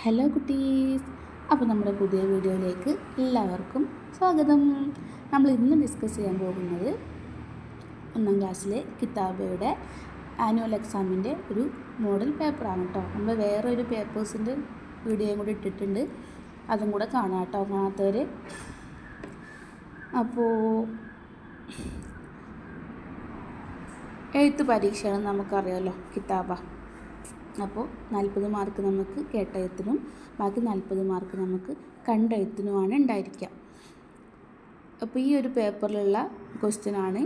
Hello കുട്ടീസ്, അപ്പോൾ നമ്മുടെ പുതിയ വീഡിയോയിലേക്ക് എല്ലാവർക്കും സ്വാഗതം. നമ്മൾ ഇന്ന് ഡിസ്കസ് ചെയ്യാൻ പോകുന്നത് 1ാം ക്ലാസ്സിലെ കിതാബയുടെ ആനുവൽ എക്സാമിൻ്റെ ഒരു മോഡൽ പേപ്പറാണ് കേട്ടോ. നമ്മൾ വേറെ ഒരു പേപ്പേഴ്സിൻ്റെ വീഡിയോയും കൂടി ഇട്ടിട്ടുണ്ട്, അതും കൂടെ കാണാം കേട്ടോ കാണാത്തവർ. അപ്പോൾ എഴുത്ത് പരീക്ഷയാണ് നമുക്കറിയാമല്ലോ കിതാബ. അപ്പോൾ 40 മാർക്ക് നമുക്ക് കേട്ടെഴുത്തിനും ബാക്കി 40 മാർക്ക് നമുക്ക് കണ്ടെഴുത്തിനുമാണ് ഉണ്ടായിരിക്കുക. അപ്പോൾ ഈ ഒരു പേപ്പറിലുള്ള ക്വസ്റ്റ്യനാണ്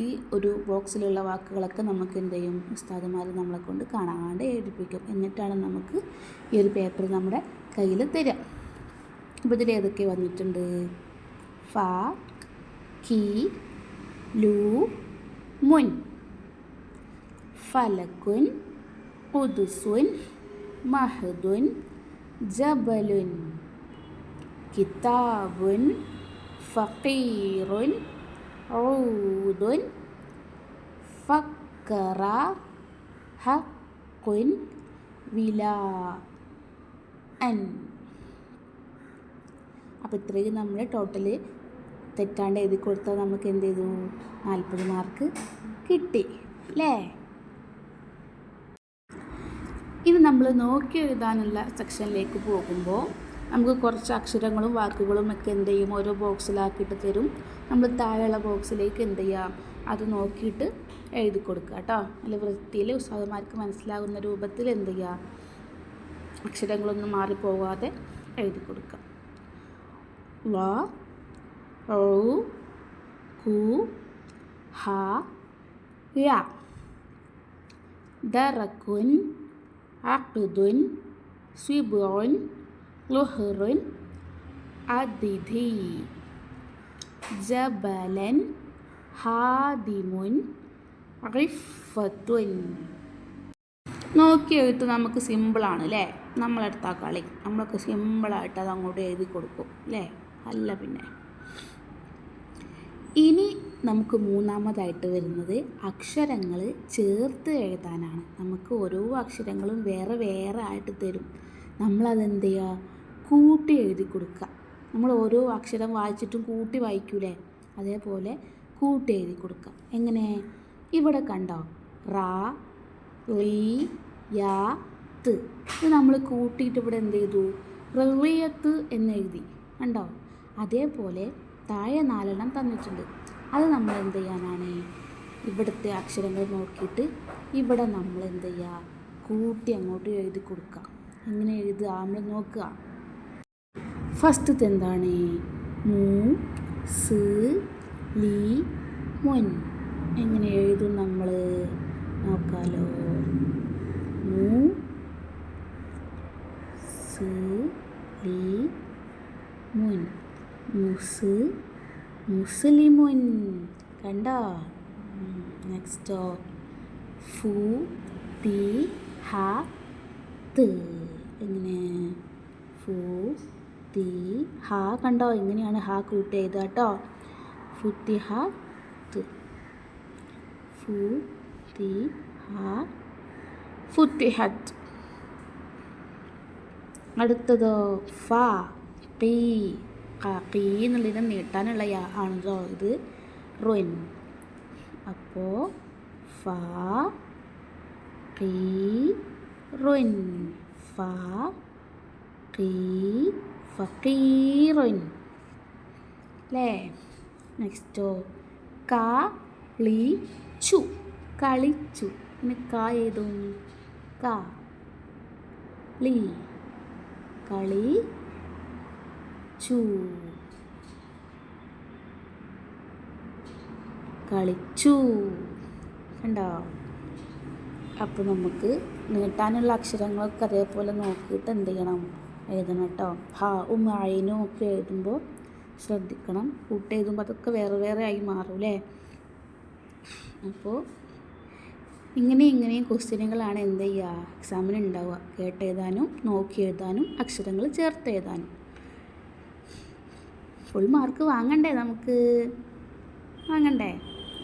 ഈ ഒരു ബോക്സിലുള്ള വാക്കുകളൊക്കെ നമുക്ക് എന്ത് ചെയ്യും, ഉസ്താദുമാർ നമ്മളെ കൊണ്ട് കാണാണ്ട് എഴുതിപ്പിക്കും. എന്നിട്ടാണ് നമുക്ക് ഈ ഒരു പേപ്പർ നമ്മുടെ കയ്യിൽ തരിക. അപ്പോൾ ഇതിൽ ഏതൊക്കെ വന്നിട്ടുണ്ട്? ഫ, കി, ലു, മുൻ. ഫലക്കുൻ, ഖുദ്സുൻ, മഹദുൻ, ജബലുൻ. കിതാബുൻ, ഫഖീറുൻ, ഊദുൻ, ഫക്കറ, ഹഖുൻ, വിലാഅൻ. അപ്പോൾ ഇത്രയും നമ്മൾ ടോട്ടൽ തെറ്റാണ്ട് എഴുതി കൊടുത്താൽ നമുക്ക് എന്ത് ചെയ്തു, 40 മാർക്ക് കിട്ടി അല്ലേ? ഇനി നമ്മൾ നോക്കി എഴുതാനുള്ള സെക്ഷനിലേക്ക് പോകുമ്പോൾ നമുക്ക് കുറച്ച് അക്ഷരങ്ങളും വാക്കുകളും ഒക്കെ എന്ത് ചെയ്യും, ഓരോ ബോക്സിലാക്കിയിട്ട് തരും. നമ്മൾ താഴെയുള്ള ബോക്സിലേക്ക് എന്ത് ചെയ്യാം, അത് നോക്കിയിട്ട് എഴുതി കൊടുക്കുക കേട്ടോ. നല്ല വൃത്തിയിൽ ഉസ്താദുമാർക്ക് മനസ്സിലാകുന്ന രൂപത്തിൽ എന്ത് ചെയ്യുക, അക്ഷരങ്ങളൊന്നും മാറിപ്പോകാതെ എഴുതി കൊടുക്കുക. വ, ഔ, കു, ഹ, യ. ദറക്കുൻ, അഖ്ദുൻ, സ്വിബുൻ, ലുഹ്റുൻ, അദിധി. ജബലൻ, ഹാദിമുൻ, റിഫത്തുൻ. നോക്കി എഴുത്ത് നമുക്ക് സിമ്പിളാണ് അല്ലേ? നമ്മളെടുത്ത കളി നമ്മളൊക്കെ സിമ്പിളായിട്ട് അത് അങ്ങോട്ട് എഴുതി കൊടുക്കും അല്ലേ? അല്ല പിന്നെ. ഇനി നമുക്ക് മൂന്നാമതായിട്ട് വരുന്നത് അക്ഷരങ്ങൾ ചേർത്ത് എഴുതാനാണ്. നമുക്ക് ഓരോ അക്ഷരങ്ങളും വേറെ വേറെ ആയിട്ട് തരും. നമ്മളതെന്ത് ചെയ്യുക, കൂട്ടി എഴുതി കൊടുക്കുക. നമ്മൾ ഓരോ അക്ഷരം വായിച്ചിട്ടും കൂട്ടി വായിക്കൂലേ, അതേപോലെ കൂട്ടി എഴുതി കൊടുക്കുക. എങ്ങനെ? ഇവിടെ കണ്ടോ, റാ, റീ, യാ, ത്. ഇത് നമ്മൾ കൂട്ടിയിട്ട് ഇവിടെ എന്ത് ചെയ്തു, റളിയത്ത് എന്നെഴുതി. കണ്ടോ? അതേപോലെ താഴെ 4 തന്നിട്ടുണ്ട്. അത് നമ്മൾ എന്ത് ചെയ്യാനാണ്, ഇവിടുത്തെ അക്ഷരങ്ങൾ നോക്കിയിട്ട് ഇവിടെ നമ്മൾ എന്ത് ചെയ്യുക, കൂട്ടി അങ്ങോട്ട് എഴുതി കൊടുക്കുക. എങ്ങനെ എഴുതുക നമ്മൾ നോക്കുക. ഫസ്റ്റത്തെ എന്താണ്? മു, സ്, ലി, മുൻ. എങ്ങനെ എഴുതും നമ്മൾ നോക്കാലോ. മു, സ്, ലി, മുൻ. മുസ്, മുസ്ലിമുൻ. കണ്ടോ? നെക്സ്റ്റോ ഫു, തി, ഹ, ത്. എങ്ങനെ? ഫു, തി, ഹ. കണ്ടോ? എങ്ങനെയാണ് ഹ കൂട്ടി എഴുതുക കേട്ടോ. ഫുത്തിഹ, ത്. ഫു, തി, ഹ, ഫുത്തിഹത്ത്. അടുത്തതോ ഫ, ഖീ. ഖീ എന്നുള്ളതിനെ നീട്ടാനുള്ള ആണല്ലോ ഇത്, റുൻ. അപ്പോൾ ഫ, ഖീ, റുൻ. ഫ, ഖീ, ഫഖീറുൻ അല്ലേ? നെക്സ്റ്റോ ക, ലി, ചു. കളിച്ചു. പിന്നെ ക ഏതും, ക, ലി, കളി, ചു, കളിച്ചു. കണ്ടോ? അപ്പോൾ നമുക്ക് നീട്ടാനുള്ള അക്ഷരങ്ങളൊക്കെ അതേപോലെ നോക്കിയിട്ട് എന്ത് ചെയ്യണം, എഴുതണം കേട്ടോ. ഹ, ഐനും ഒക്കെ എഴുതുമ്പോൾ ശ്രദ്ധിക്കണം. കൂട്ടി എഴുതുമ്പോൾ അതൊക്കെ വേറെ വേറെ ആയി മാറും. അപ്പോൾ ഇങ്ങനെയും ക്വസ്റ്റ്യനുകളാണ് എന്ത് ചെയ്യുക, എക്സാമിന് ഉണ്ടാവുക. കേട്ടെഴുതാനും നോക്കി എഴുതാനും അക്ഷരങ്ങൾ ചേർത്ത് എഴുതാനും. ഫുൾ മാർക്ക് വാങ്ങണ്ടേ നമുക്ക്? വാങ്ങണ്ടേ?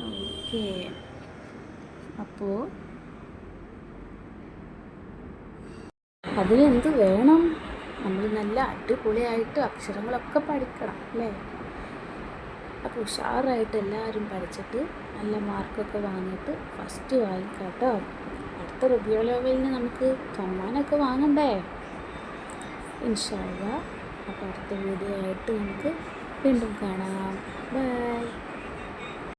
ഓക്കെ. അപ്പോൾ അതിനെന്ത് വേണം? നമ്മൾ നല്ല അടിപൊളിയായിട്ട് അക്ഷരങ്ങളൊക്കെ പഠിക്കണം അല്ലേ? അപ്പോൾ ഉഷാറായിട്ട് എല്ലാവരും പഠിച്ചിട്ട് നല്ല മാർക്കൊക്കെ വാങ്ങിയിട്ട് ഫസ്റ്റ് വാങ്ങിക്കാം കേട്ടോ. അടുത്ത റബീഉൽ അവ്വലിന് നമുക്ക് സമ്മാനമൊക്കെ വാങ്ങണ്ടേ? ഇൻഷാ അല്ലാഹ്. അപ്പോൾ അടുത്ത വീഡിയോ ആയിട്ട് നമുക്ക് വീണ്ടും കാണാം. ബൈ.